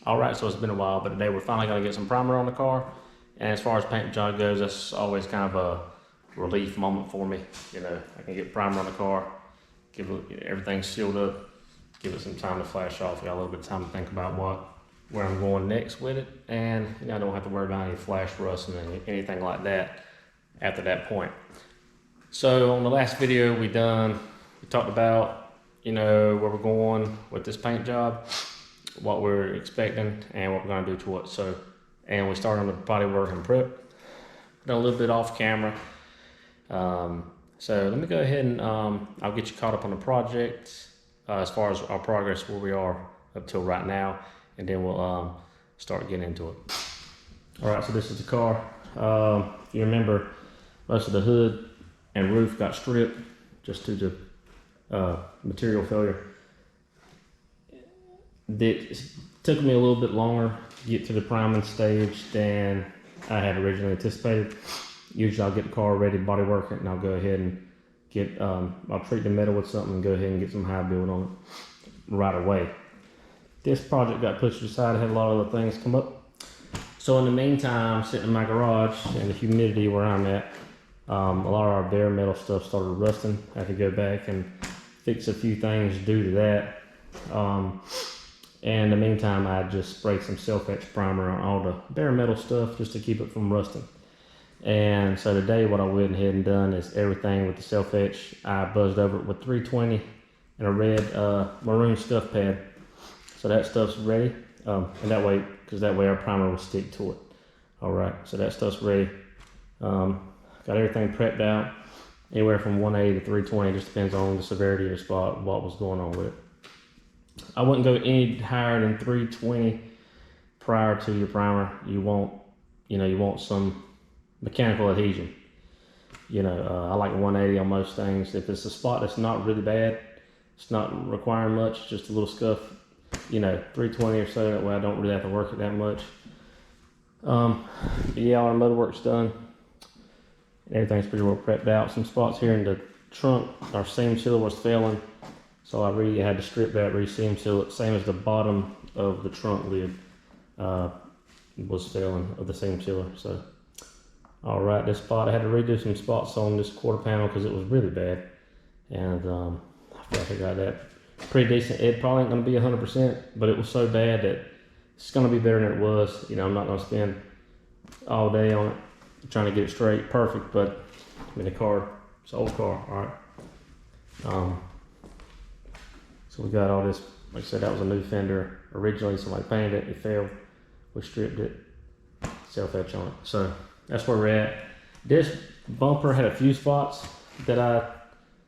Alright, so it's been a while, but today we're finally going to get some primer on the car. And as far as paint job goes, that's always kind of a relief moment for me. You know, I can get primer on the car, give it, everything sealed up, give it some time to flash off. Got a little bit of time to think about where I'm going next with it. And you know, I don't have to worry about any flash rust and anything like that after that point. So on the last video we talked about, you know, where we're going with this paint job, what we're expecting and what we're going to do to it. So, and we started on the body work and prep. Done a little bit off camera. So let me go ahead and I'll get you caught up on the project as far as our progress, where we are up till right now, and then we'll start getting into it. All right, so this is the car. If you remember, most of the hood and roof got stripped just due to material failure. It took me a little bit longer to get to the priming stage than I had originally anticipated. Usually I'll get the car ready, body work it, and I'll go ahead and get, I'll treat the metal with something and go ahead and get some high build on it right away. This project got pushed aside. I had a lot of other things come up. So in the meantime, sitting in my garage and the humidity where I'm at, a lot of our bare metal stuff started rusting. I had to go back and fix a few things due to that. And in the meantime, I just sprayed some self-etch primer on all the bare metal stuff just to keep it from rusting. And so today what I went ahead and done is everything with the self-etch. I buzzed over it with 320 and a red maroon scuff pad. So that stuff's ready. And that way, because that way our primer will stick to it. All right, so that stuff's ready. Got everything prepped out. Anywhere from 180 to 320, just depends on the severity of the spot, what was going on with it. I wouldn't go any higher than 320 prior to your primer. You want some mechanical adhesion. You know, I like 180 on most things. If it's a spot that's not really bad, it's not requiring much, just a little scuff, you know, 320 or so, that way I don't really have to work it that much. But yeah, our motor work's done. Everything's pretty well prepped out. Some spots here in the trunk, our seam sealer was failing. So I really had to strip that, re-seam seal it, same as the bottom of the trunk lid was failing of the seam sealer. So, all right, this spot, I had to redo some spots on this quarter panel because it was really bad. And I feel like I got that pretty decent. It probably ain't gonna be 100%, but it was so bad that it's gonna be better than it was. You know, I'm not gonna spend all day on it trying to get it straight, perfect, but I mean, the car, it's an old car, all right. So we got all this, like I said, that was a new fender. Originally somebody painted it, it failed. We stripped it, self-etch on it. So that's where we're at. This bumper had a few spots that I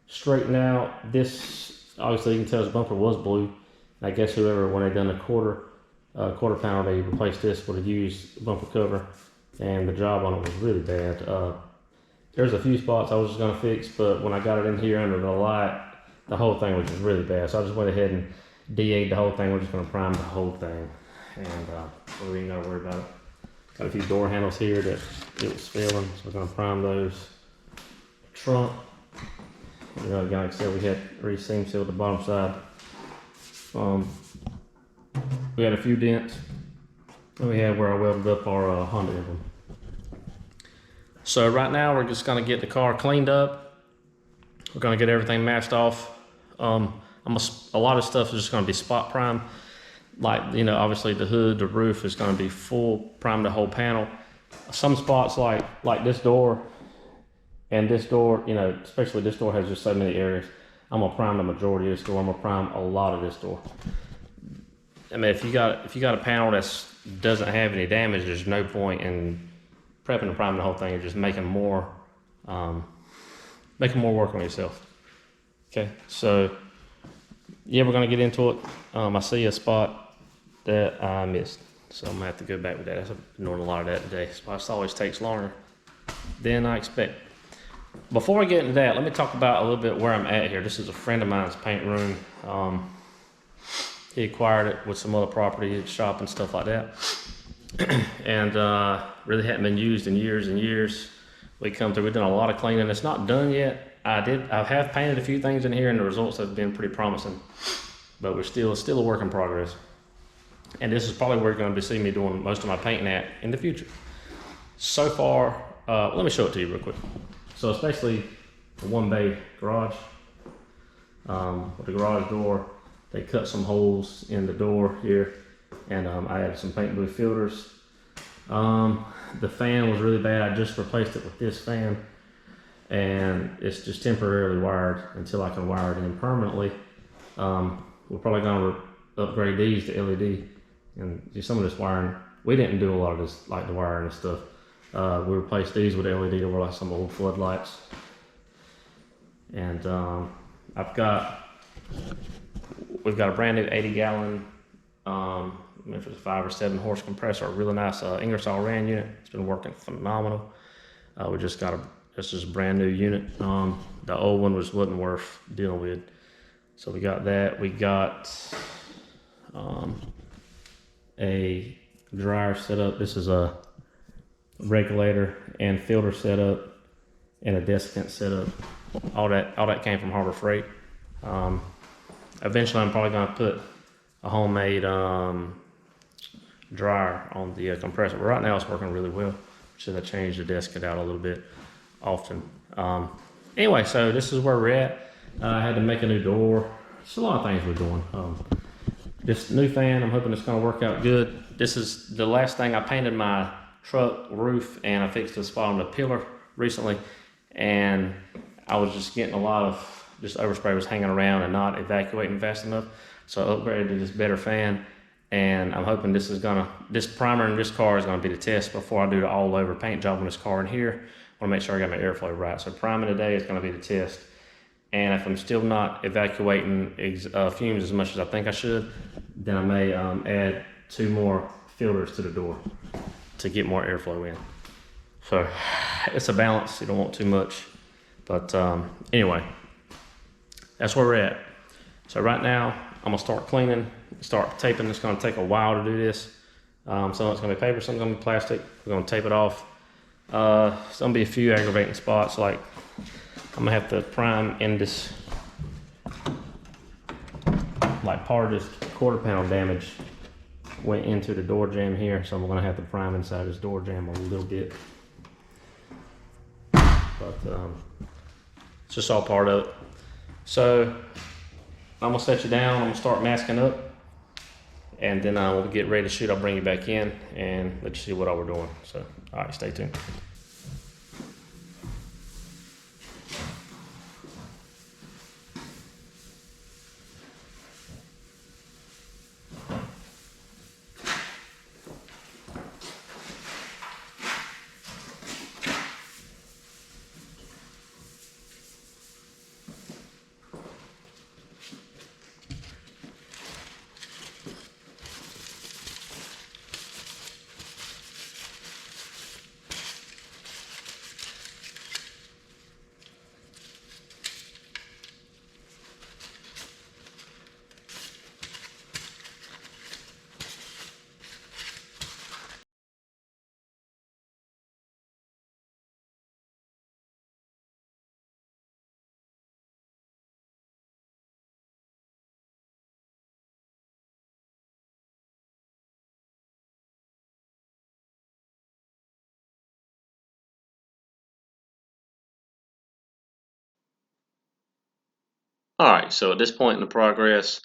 straightened out. This, obviously you can tell this bumper was blue. I guess whoever, when they done the quarter panel, they replaced this with a used bumper cover, and the job on it was really bad. There's a few spots I was just gonna fix, but when I got it in here under the light, the whole thing was just really bad. So I just went ahead and DA'd the whole thing. We're just gonna prime the whole thing. And we ain't gotta worry about it. Got a few door handles here that it was failing, so we're gonna prime those. Trunk, you know, like I said, we had re-seam sealed the bottom side. We had a few dents. And we had where I welded up our Honda emblem. So right now we're just gonna get the car cleaned up. We're gonna get everything matched off. A lot of stuff is just gonna be spot prime. Like, you know, obviously the hood, the roof is gonna be full prime, the whole panel. Some spots like this door and this door, you know, especially this door has just so many areas. I'm gonna prime the majority of this door. I'm gonna prime a lot of this door. I mean, if you got a panel that doesn't have any damage, there's no point in prepping and priming the whole thing. You're just making more work on yourself. Okay, so yeah, we're gonna get into it. I see a spot that I missed, so I'm gonna have to go back with that. I've been doing a lot of that today. This always takes longer than I expect. Before I get into that, let me talk about a little bit where I'm at here. This is a friend of mine's paint room. He acquired it with some other property, shop and stuff like that, and really hadn't been used in years and years. We've done a lot of cleaning. It's not done yet. I have painted a few things in here, and the results have been pretty promising, but it's still a work in progress. And this is probably where you're going to see me doing most of my painting at in the future. So far, let me show it to you real quick. So it's basically a one bay garage. With the garage door, they cut some holes in the door here, and I added some paint blue filters. The fan was really bad. I just replaced it with this fan, and it's just temporarily wired until I can wire it in permanently. We're probably going to upgrade these to LED, and some of this wiring, we didn't do a lot of this, like the wiring and stuff. We replaced these with LED to work like some old floodlights. And we've got a brand new 80-gallon, if it's 5 or 7 horse compressor, a really nice Ingersoll Rand unit. It's been working phenomenal. We just got this is a brand new unit. The old one wasn't worth dealing with. So we got that. We got a dryer setup. This is a regulator and filter setup and a desiccant setup. All that came from Harbor Freight. Eventually I'm probably going to put a homemade dryer on the compressor, but right now it's working really well. Should I change the desiccant out a little bit often. Anyway, so this is where we're at. I had to make a new door. Just a lot of things we're doing. This new fan, I'm hoping it's going to work out good. This is the last thing. I painted my truck roof and I fixed the spot on the pillar recently, and I was just getting a lot of overspray was hanging around and not evacuating fast enough. So I upgraded to this better fan, and I'm hoping this primer in this car is gonna be the test before I do the all over paint job on this car in here. I wanna make sure I got my airflow right. So priming today is gonna be the test. And if I'm still not evacuating fumes as much as I think I should, then I may add 2 more filters to the door to get more airflow in. So it's a balance. You don't want too much. But anyway, that's where we're at. So right now, I'm gonna start cleaning, start taping. It's gonna take a while to do this. Some of it's gonna be paper, some gonna be plastic. We're gonna tape it off. There's gonna be a few aggravating spots, like I'm gonna have to prime in this, like part of this quarter panel damage went into the door jamb here, so I'm gonna have to prime inside this door jamb a little bit. But it's just all part of it. So I'm gonna set you down, I'm gonna start masking up, and then we'll get ready to shoot. I'll bring you back in and let you see what all we're doing. So, all right, stay tuned. All right, so at this point in the progress,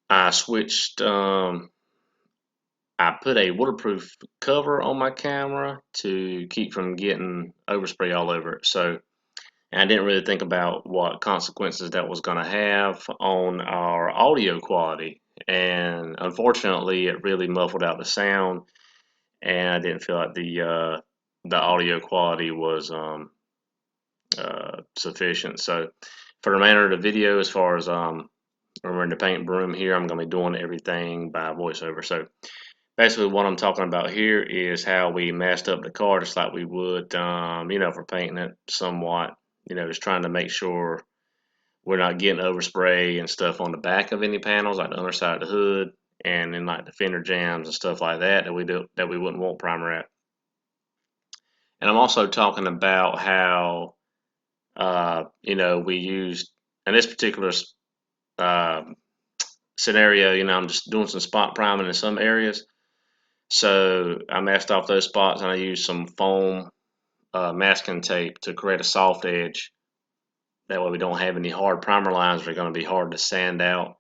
I switched, I put a waterproof cover on my camera to keep from getting overspray all over it. So, and I didn't really think about what consequences that was going to have on our audio quality. And unfortunately, it really muffled out the sound, and I didn't feel like the audio quality was sufficient. So for the remainder of the video, as far as we're in the paint room here, I'm going to be doing everything by voiceover. So basically what I'm talking about here is how we messed up the car just like we would, for painting it somewhat, just trying to make sure we're not getting overspray and stuff on the back of any panels, like the underside of the hood, and then like the fender jams and stuff like that that we wouldn't want primer at. And I'm also talking about how, we used, in this particular uh, scenario, I'm just doing some spot priming in some areas. So I masked off those spots and I used some foam masking tape to create a soft edge. That way we don't have any hard primer lines that are going to be hard to sand out.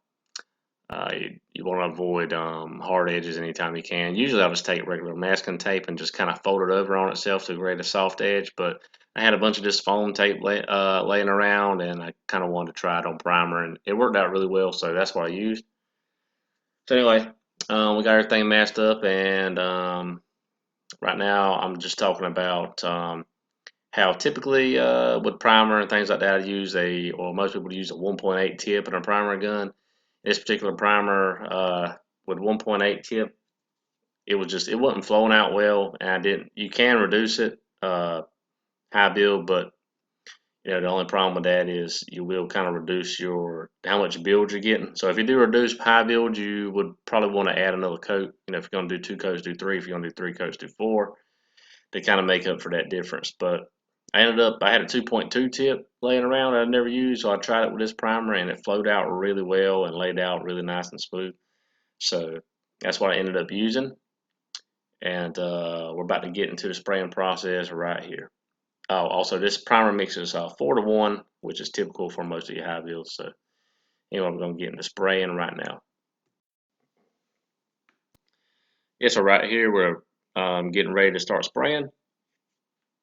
You want to avoid hard edges anytime you can. Usually I'll just take regular masking tape and just kind of fold it over on itself to create a soft edge, but I had a bunch of this foam tape laying around, and I kind of wanted to try it on primer, and it worked out really well, so that's what I used. So anyway, we got everything masked up, and right now I'm just talking about how typically with primer and things like that, I use or most people use a 1.8 tip in a primer gun. This particular primer with 1.8 tip, it wasn't flowing out well, and I didn't. You can reduce it high build, but the only problem with that is you will kind of reduce your how much build you're getting. So if you do reduce high build, you would probably want to add another coat. If you're going to do 2 coats, do 3. If you're going to do 3 coats, do 4 to kind of make up for that difference. But I had a 2.2 tip laying around that I never used, so I tried it with this primer and it flowed out really well and laid out really nice and smooth. So that's what I ended up using. And we're about to get into the spraying process right here. Oh, also this primer mixes 4-to-1, which is typical for most of your high builds. So anyway, we're going to get into spraying right now. Yeah, so right here we're getting ready to start spraying.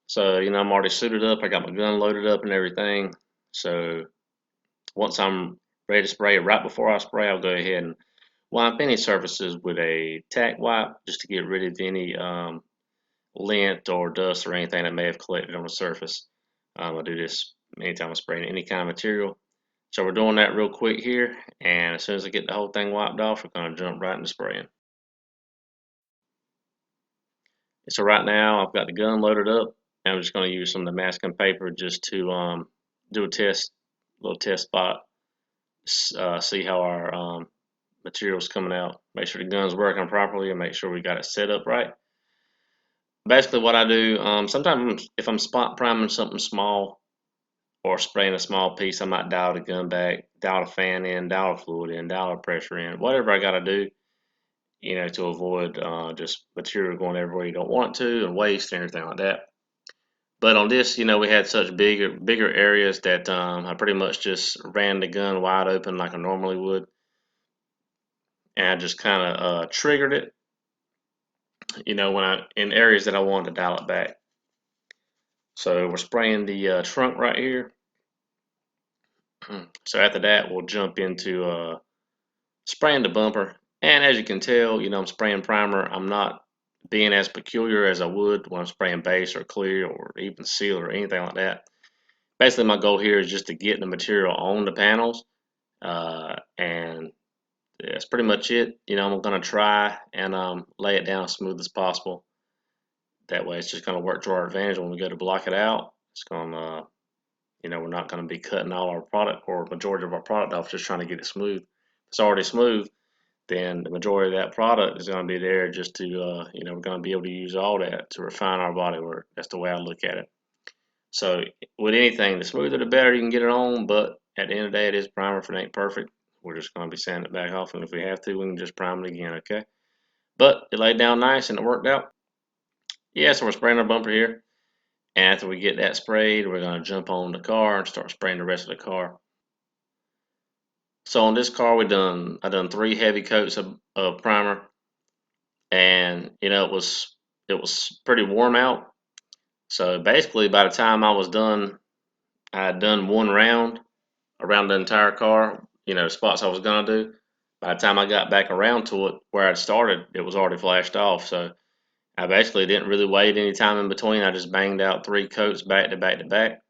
So, I'm already suited up. I got my gun loaded up and everything. So once I'm ready to spray, right before I spray, I'll go ahead and wipe any surfaces with a tack wipe just to get rid of any lint or dust or anything that may have collected on the surface. I do this anytime I'm spraying any kind of material. So we're doing that real quick here, and as soon as I get the whole thing wiped off, we're going to jump right into spraying. So right now I've got the gun loaded up, and I'm just going to use some of the masking paper just to do a little test spot, see how our material's coming out. Make sure the gun's working properly, and make sure we got it set up right. Basically, what I do, sometimes if I'm spot priming something small or spraying a small piece, I might dial the gun back, dial the fan in, dial the fluid in, dial the pressure in, whatever I got to do, to avoid just material going everywhere you don't want to and waste and everything like that. But on this, we had such bigger areas that I pretty much just ran the gun wide open like I normally would, and I just kind of triggered it, when in areas that I wanted to dial it back. So we're spraying the trunk right here. So after that, we'll jump into spraying the bumper. And as you can tell, I'm spraying primer. I'm not being as peculiar as I would when I'm spraying base or clear or even seal or anything like that. Basically, my goal here is just to get the material on the panels. And that's pretty much it. I'm going to try and lay it down as smooth as possible. That way, it's just going to work to our advantage when we go to block it out. It's going to, we're not going to be cutting all our product or majority of our product off just trying to get it smooth. If it's already smooth, then the majority of that product is going to be there just to, we're going to be able to use all that to refine our body work. That's the way I look at it. So with anything, the smoother the better you can get it on, but at the end of the day, it is primer. If it ain't perfect, we're just going to be sanding it back off, and if we have to, we can just prime it again, okay? But it laid down nice and it worked out. Yeah, so we're spraying our bumper here. And after we get that sprayed, we're going to jump on the car and start spraying the rest of the car. So on this car, I done 3 heavy coats of primer, and it was pretty warm out. So basically, by the time I was done, I had done 1 round around the entire car. Spots I was gonna do. By the time I got back around to it where I'd started, it was already flashed off. So I basically didn't really wait any time in between. I just banged out 3 coats back to back to back.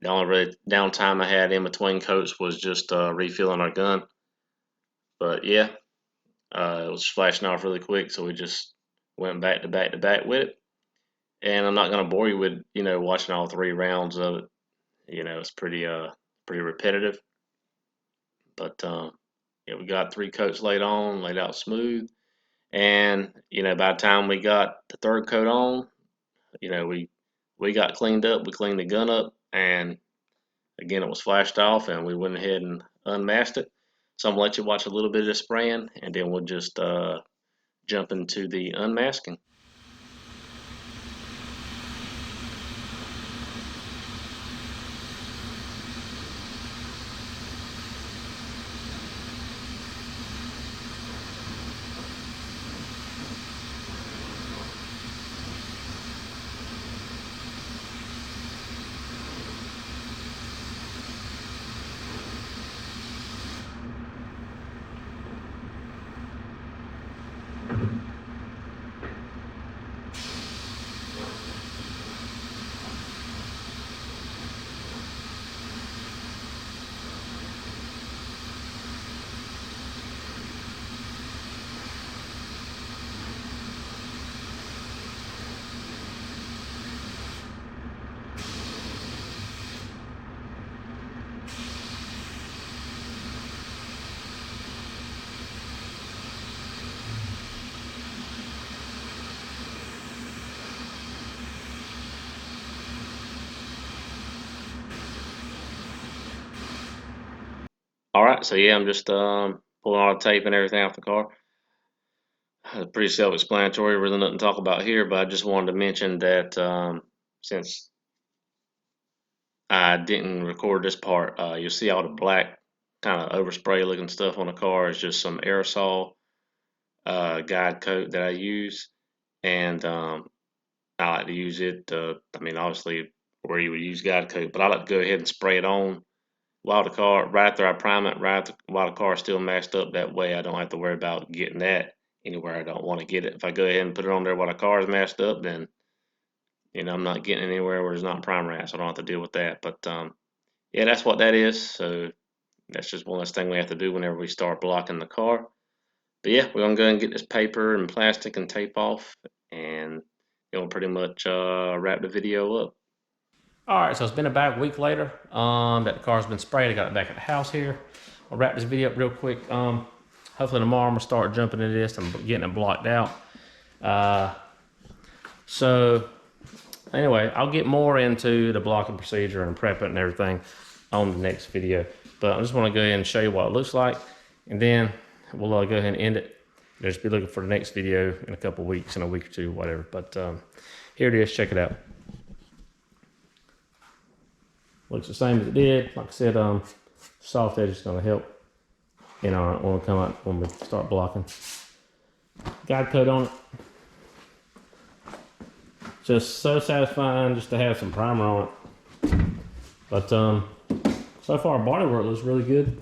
The only really downtime I had in between coats was just refilling our gun. But yeah, it was flashing off really quick, so we just went back to back to back with it. And I'm not gonna bore you with watching all 3 rounds of it. It's pretty repetitive. But yeah, we got 3 coats laid on, laid out smooth. And by the time we got the 3rd coat on, we got cleaned up. We cleaned the gun up, and again, it was flashed off, and we went ahead and unmasked it. So I'm gonna let you watch a little bit of the spraying, and then we'll just jump into the unmasking. All right, so yeah, I'm just pulling all the tape and everything off the car. Pretty self-explanatory, really nothing to talk about here, but I just wanted to mention that since I didn't record this part, you'll see all the black kind of overspray looking stuff on the car is just some aerosol guide coat that I use, and I like to use it. I mean, obviously where you would use guide coat, but I like to go ahead and spray it on while the car, right after I prime it, while the car is still maxed up. That way I don't have to worry about getting that anywhere I don't want to get it. If I go ahead and put it on there while the car is maxed up, then I'm not getting anywhere where there's not primer at, so I don't have to deal with that. But yeah, that's what that is. So that's just one less thing we have to do whenever we start blocking the car. But yeah, we're gonna go and get this paper and plastic and tape off, and it'll pretty much wrap the video up. All right, so it's been about a week later that the car's been sprayed. I got it back at the house here. I'll wrap this video up real quick. Hopefully tomorrow I'm gonna start jumping into this and getting it blocked out. So anyway, I'll get more into the blocking procedure and prep it and everything on the next video. But I just want to go ahead and show you what it looks like, and then we'll go ahead and end it. Just be looking for the next video in a couple weeks, in a week or two, whatever. But here it is. Check it out. Looks the same as it did. Like I said, soft edge is going to help, when we come out, when we start blocking. Guide coat on it. Just so satisfying just to have some primer on it. But so far bodywork looks really good.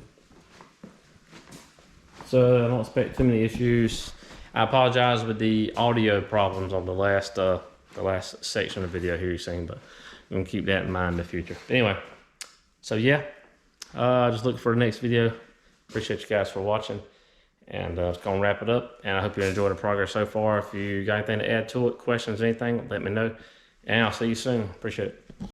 So I don't expect too many issues. I apologize with the audio problems on the last section of the video here you've seen, but I'm gonna keep that in mind in the future. Anyway, so yeah, just look for the next video. Appreciate you guys for watching, and it's gonna wrap it up. And I hope you enjoyed the progress so far. If you got anything to add to it, questions, anything, let me know, and I'll see you soon. Appreciate it.